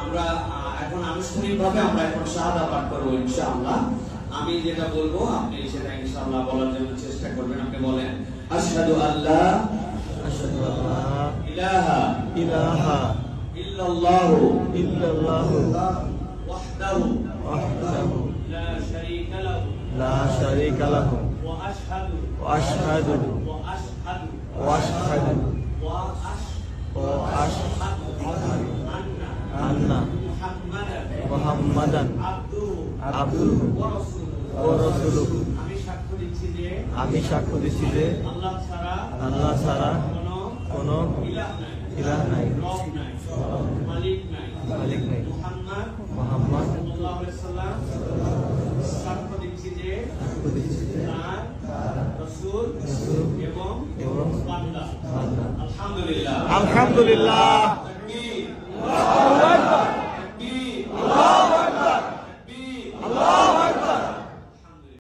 আমরা এখন আনুষ্ঠানিকভাবে আমরা এখন শাহাদা পাঠ করব ইনশাআল্লাহ। আমি যেটা বলবো আপনি সেটা ইনশাআল্লাহ বলার জন্য চেষ্টা করবেন। আপনি বলেন আশহাদু আল্লা ইলাহা ইল্লাল্লাহু ওয়াহদাহু লা শারীকা লাহু ওয়া আশহাদু আন্না মুহাম্মাদান আবদুহু ওয়া রাসূলুহু। আমি সাক্ষ্য দিচ্ছি যে আল্লাহ ছাড়া কোনো ইলাহ নাই, মালিক নাই। মুহাম্মদ সাল্লাল্লাহু আলাইহি সাল্লাম সাক্ষ্য দিচ্ছি যে তার রাসূল এবং বান্দা। আলহামদুলিল্লাহ।